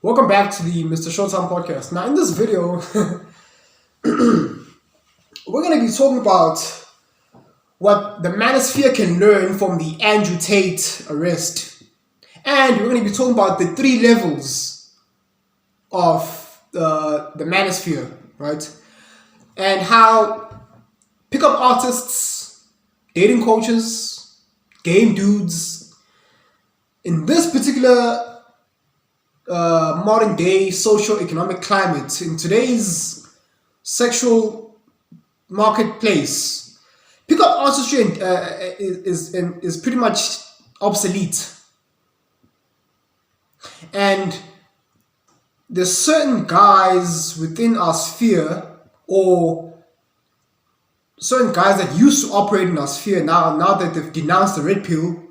Welcome back to the MrShowTym podcast. Now, in this video, we're going to be talking about what the Manosphere can learn from the Andrew Tate arrest. And we're going to be talking about the 3 levels of the Manosphere, right? And how pickup artists, dating coaches, game dudes, in this particular modern day socio-economic climate, in today's sexual marketplace, pickup artistry is pretty much obsolete. And there's certain guys within our sphere, or certain guys that used to operate in our sphere now that they've denounced the red pill,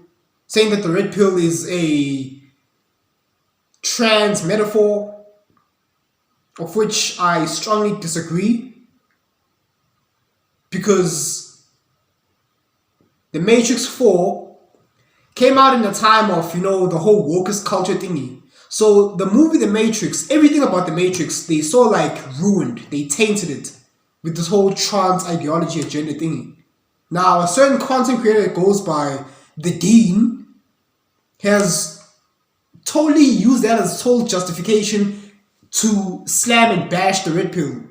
saying that the red pill is a trans metaphor, of which I strongly disagree, because The Matrix 4 came out in a time of, the whole wokest culture thingy. So the movie The Matrix, everything about The Matrix, they saw like ruined, they tainted it with this whole trans ideology agenda thingy. Now, a certain content creator that goes by The Dean has totally used that as total justification to slam and bash the red pill.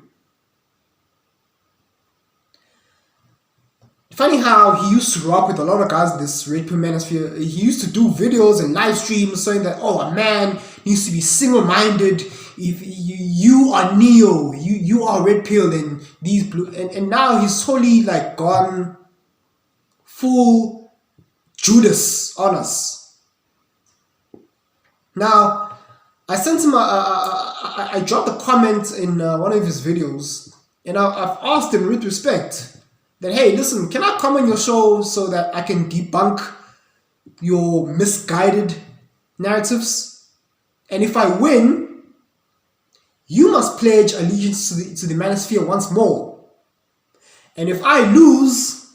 Funny how he used to rock with a lot of guys in this Redpill Manosphere. He used to do videos and live streams saying that, a man needs to be single-minded. If you are Neo, you are red pill, and these blue, and now he's totally like gone full Judas on us. Now, I sent him I dropped a comment in one of his videos, and I've asked him with respect that, hey, listen, can I come on your show so that I can debunk your misguided narratives? And if I win, you must pledge allegiance to the Manosphere once more. And if I lose,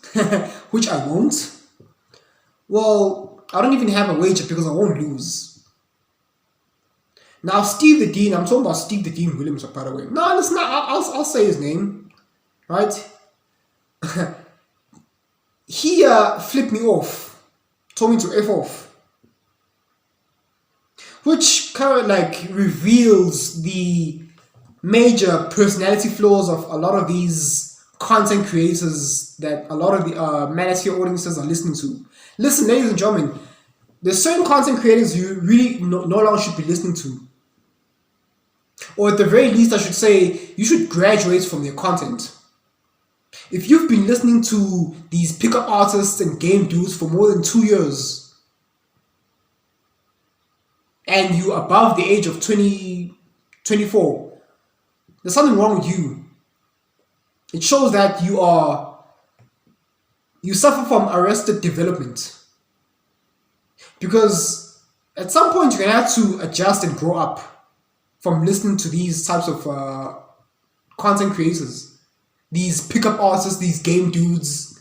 which I won't, well, I don't even have a wager because I won't lose. Now, Steve the Dean, I'm talking about Steve the Dean Williams, by the way. No, listen, I'll say his name, right? He flipped me off, told me to F off, which kind of like reveals the major personality flaws of a lot of these content creators that a lot of the Manosphere audiences are listening to. Listen, ladies and gentlemen, there's certain content creators you really no longer should be listening to. Or at the very least, I should say, you should graduate from their content. If you've been listening to these pickup artists and game dudes for more than 2 years, and you're above the age of 24, there's something wrong with you. It shows that you suffer from arrested development. Because at some point you're going to have to adjust and grow up from listening to these types of content creators. These pickup artists, these game dudes.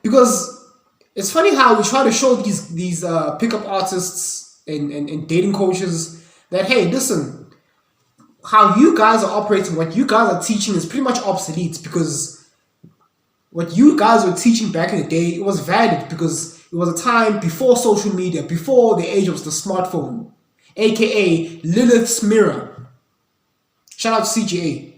Because it's funny how we try to show these pickup artists and dating coaches that, hey, listen, how you guys are operating, what you guys are teaching is pretty much obsolete, because what you guys were teaching back in the day, it was valid because it was a time before social media, before the age of the smartphone, aka Lilith's Mirror. Shout out to CGA.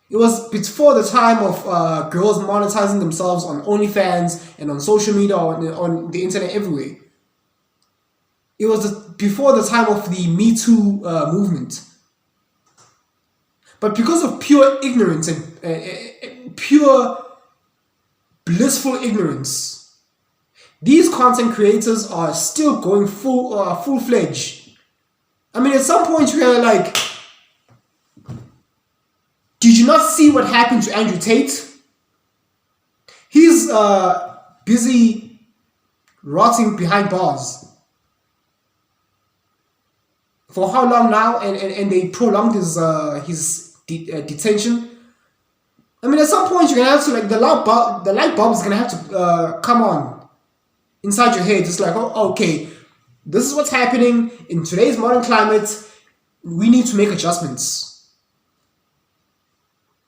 It was before the time of girls monetizing themselves on OnlyFans and on social media, on the internet everywhere. It was before the time of the Me Too movement. But because of pure ignorance and pure blissful ignorance, these content creators are still going full-fledged. I mean, at some point you're like, did you not see what happened to Andrew Tate? He's busy rotting behind bars. For how long now? And they prolonged his detention. I mean, at some point you're gonna have to, like, the light bulb is gonna have to come on inside your head. It's like, oh, okay, This is what's happening in today's modern climate. We need to make adjustments.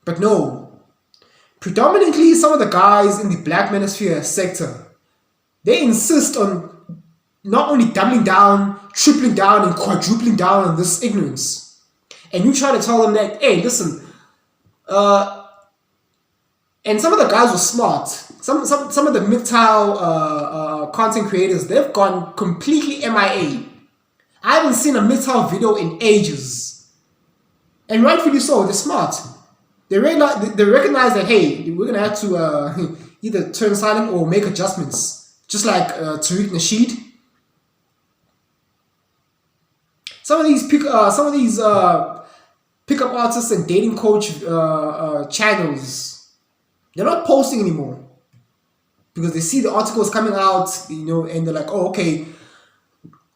But no, predominantly some of the guys in the Black Manosphere sector, they insist on not only doubling down, tripling down, and quadrupling down on this ignorance. And you try to tell them that, hey, listen, and some of the guys were smart. Some of the MGTOW content creators, they've gone completely MIA. I haven't seen a MGTOW video in ages. And rightfully so, they're smart. They recognize that, hey, we're going to have to either turn silent or make adjustments. Just like Tariq Nasheed. Some of these pickup artists and dating coach channels, they're not posting anymore because they see the articles coming out, and they're like, oh, okay,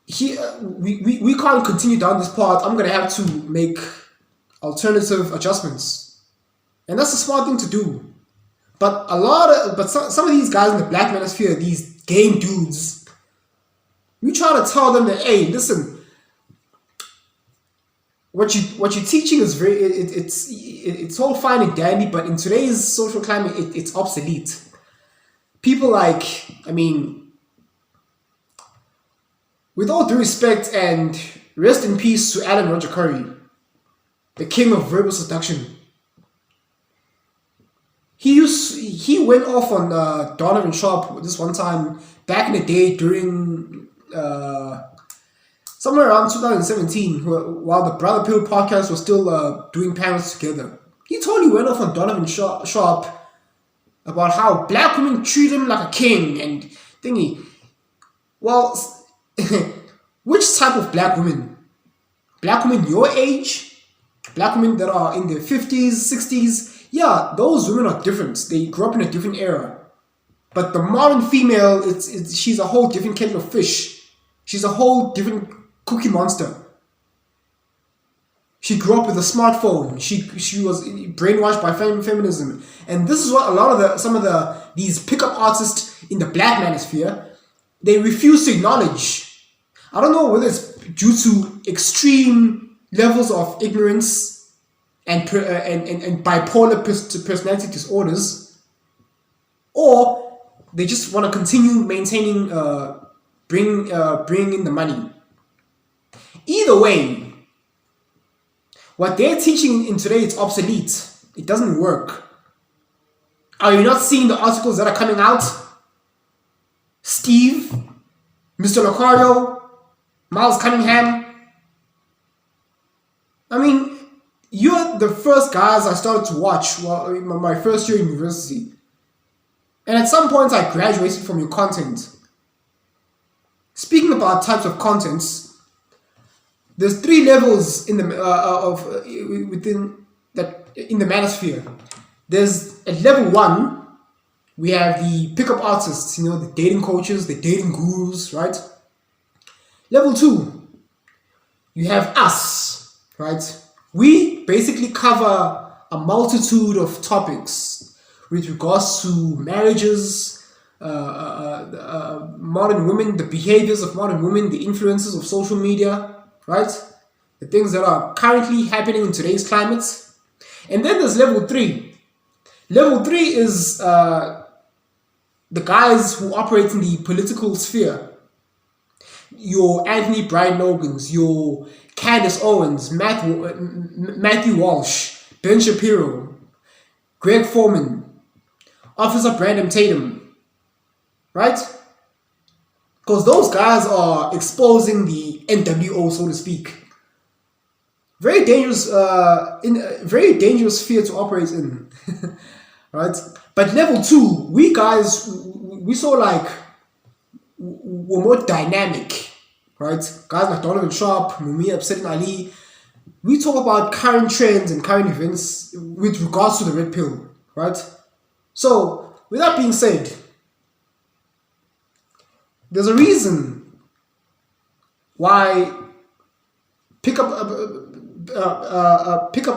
we can't continue down this path. I'm gonna have to make alternative adjustments, and that's a smart thing to do. But some of these guys in the Black Manosphere, these game dudes, we try to tell them that, hey, listen, what you're teaching is it's all fine and dandy, but in today's social climate, it's obsolete. People like, with all due respect and rest in peace to Alan Roger Curry, the king of verbal seduction. He went off on Donovan Sharp this one time back in the day during somewhere around 2017, while the Brother Pill podcast was still doing panels together. He totally went off on Donovan Sharp about how black women treat him like a king and thingy. Well, which type of black women? Black women your age? Black women that are in their 50s, 60s? Yeah, those women are different. They grew up in a different era. But the modern female, she's a whole different kettle of fish. She's a whole different cookie monster. She grew up with a smartphone. She was brainwashed by feminism, and this is what a lot of these pickup artists in the Black Manosphere, they refuse to acknowledge. I don't know whether it's due to extreme levels of ignorance and bipolar personality disorders, or they just want to continue maintaining, bringing in the money. Either way, what they're teaching in today is obsolete. It doesn't work. Are you not seeing the articles that are coming out? Steve, Mr. Locario, Miles Cunningham. You're the first guys I started to watch while in my first year in university. And at some point I graduated from your content. Speaking about types of contents, there's 3 levels in the in the manosphere. There's at level 1, we have the pickup artists, the dating coaches, the dating gurus, right? Level 2, you have us, right? We basically cover a multitude of topics with regards to marriages, modern women, the behaviors of modern women, the influences of social media, right? The things that are currently happening in today's climate. And then there's level 3. Level 3 is the guys who operate in the political sphere. Your Anthony Brian Logans, your Candace Owens, Matthew Walsh, Ben Shapiro, Greg Foreman, Officer Brandon Tatum, right? Because those guys are exposing the NWO, so to speak. Very dangerous, very dangerous sphere to operate in, right? But level 2, we guys, we saw like we're more dynamic, right? Guys like Donovan Sharp, Mumia Absedin Ali, we talk about current trends and current events with regards to the red pill, right? So, with that being said, there's a reason why pickup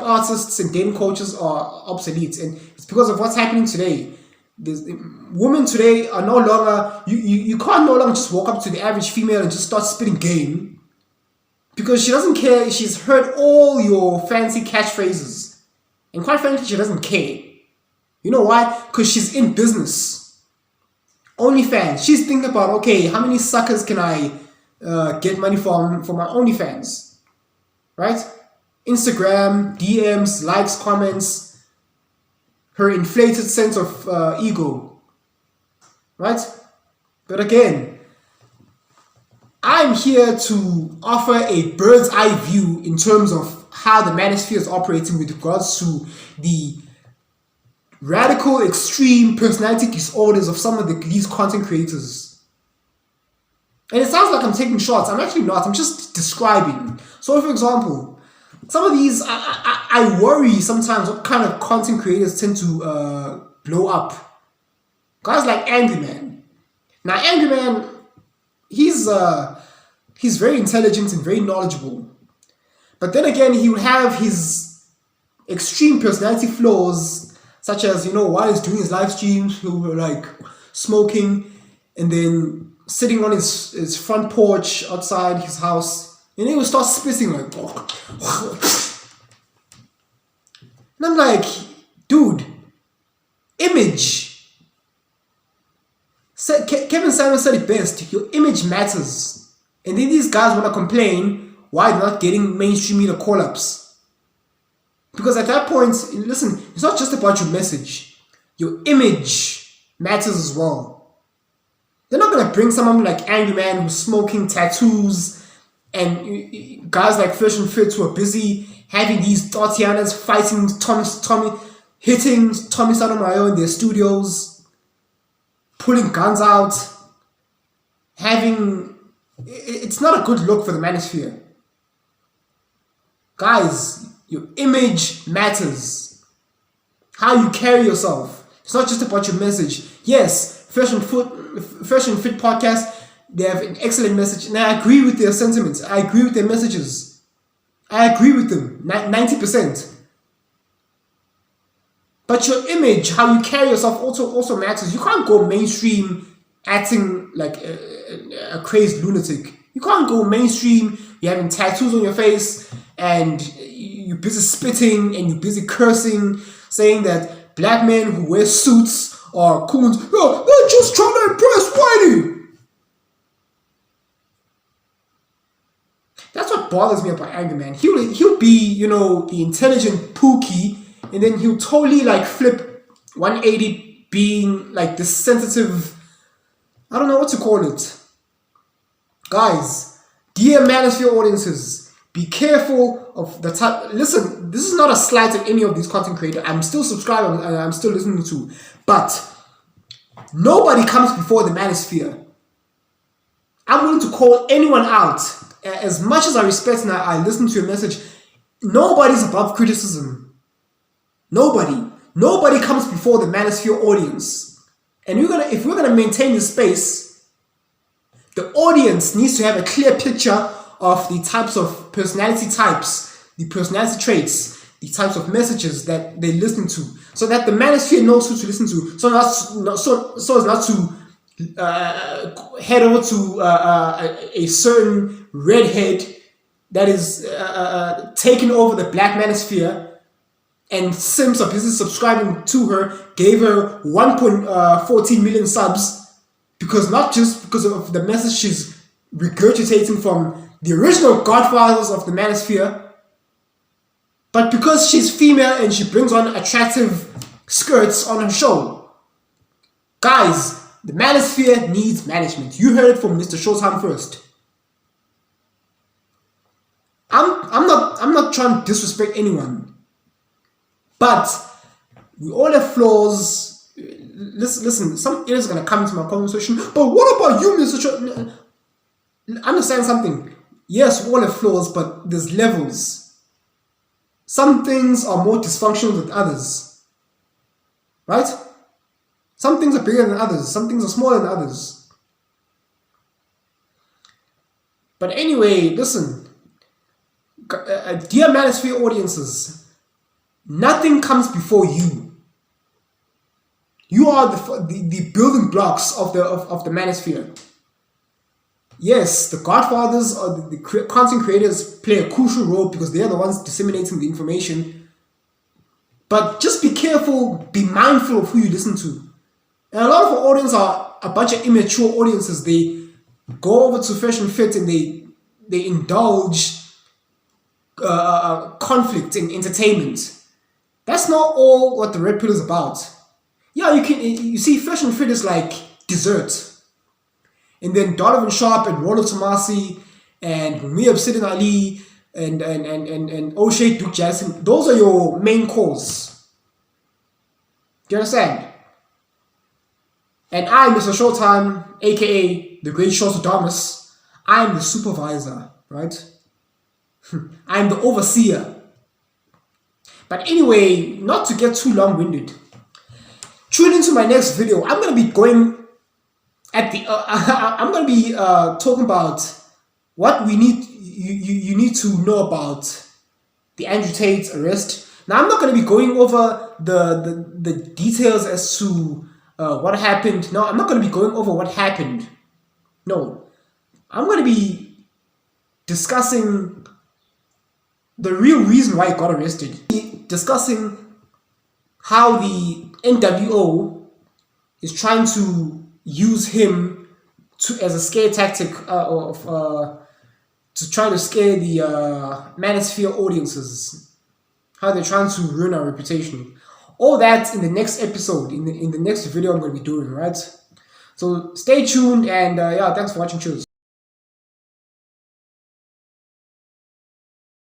artists and dating coaches are obsolete, and it's because of what's happening today. There's, women today are no longer, you can't no longer just walk up to the average female and just start spitting game, because she doesn't care. She's heard all your fancy catchphrases, and quite frankly, she doesn't care. You know why? Because she's in business. OnlyFans. She's thinking about, okay, how many suckers can I get money from for my OnlyFans, right? Instagram, DMs, likes, comments, her inflated sense of ego, right? But again, I'm here to offer a bird's eye view in terms of how the manosphere is operating with regards to the radical, extreme personality disorders of some of these content creators. And it sounds like I'm taking shots. I'm actually not. I'm just describing. So, for example, some of these, I worry sometimes what kind of content creators tend to blow up. Guys like Angry Man. Now, Angry Man, he's very intelligent and very knowledgeable. But then again, he will have his extreme personality flaws, such as, while he's doing his live streams, he'll be like smoking and then sitting on his front porch outside his house. And he will start spitting like, and I'm like, dude, image. Kevin Samuel said it best. Your image matters. And then these guys want to complain why they're not getting mainstream media call-ups. Because at that point, listen, it's not just about your message. Your image matters as well. They're not going to bring someone like Angry Man who's smoking, tattoos, and guys like Fresh and Fit who are busy having these Tatianas fighting hitting Tommy Sotomayor in their studios, pulling guns out, it's not a good look for the manosphere. Guys, your image matters. How you carry yourself. It's not just about your message. Yes, Fresh and Fit podcast, they have an excellent message, and I agree with their sentiments. I agree with their messages. I agree with them, 90%. But your image, how you carry yourself also matters. You can't go mainstream acting like a crazed lunatic. You can't go mainstream, you're having tattoos on your face, and you're busy spitting, and you're busy cursing, saying that black men who wear suits are coons. Oh, they're just trying to impress Whitey. That's what bothers me about Angry Man. He'll be, the intelligent Pookie, and then he'll totally flip 180, being like this sensitive, I don't know what to call it. Guys, dear Manosphere audiences, be careful of the type. Listen, this is not a slight at any of these content creators. I'm still subscribing and I'm still listening to, but nobody comes before the Manosphere. I'm willing to call anyone out. As much as I respect and I listen to your message, nobody's above criticism. Nobody comes before the Manosphere audience. And if we're gonna maintain this space, the audience needs to have a clear picture of the types of personality types, the personality traits, the types of messages that they listen to, so that the Manosphere knows who to listen to, so as not to head over to a certain redhead that is taking over the black manosphere, and Sims are busy subscribing to her, gave her 1.14 million subs, not just because of the message she's regurgitating from the original godfathers of the manosphere, but because she's female and she brings on attractive skirts on her show. Guys, the Manosphere needs management. You heard it from MrShowTym first. I'm not trying to disrespect anyone, but we all have flaws. Listen. Some idiots are gonna come into my conversation. But what about you, Mr. Understand something? Yes, we all have flaws, but there's levels. Some things are more dysfunctional than others, right? Some things are bigger than others. Some things are smaller than others. But anyway, listen. Dear Manosphere audiences, nothing comes before you. You are the building blocks of the manosphere. Yes, the godfathers or the content creators play a crucial role because they are the ones disseminating the information. But just be careful, be mindful of who you listen to. And a lot of our audience are a bunch of immature audiences. They go over to Fresh and Fit and they indulge conflict in entertainment. That's not all what the Red Pill is about. Yeah, you see Fresh and Fit is like dessert. And then Donovan Sharp and Ronald Tomasi and Mia Obsidian Ali and O'Shea Duke Jackson, those are your main course. Do you understand? And I, MrShowTym, aka the Great Shortodamus, I am the supervisor, right? I am the overseer. But anyway, not to get too long-winded, tune into my next video. I'm gonna be going at the. I'm gonna be talking about what we need. You need to know about the Andrew Tate arrest. Now, I'm not gonna be going over the details as to what happened. No, I'm not gonna be going over what happened. No, I'm gonna be discussing the real reason why he got arrested. Discussing how the NWO is trying to use him as a scare tactic to try to scare the Manosphere audiences. How they're trying to ruin our reputation. All that in the next episode, in the next video I'm going to be doing, right? So stay tuned and yeah, thanks for watching. Cheers.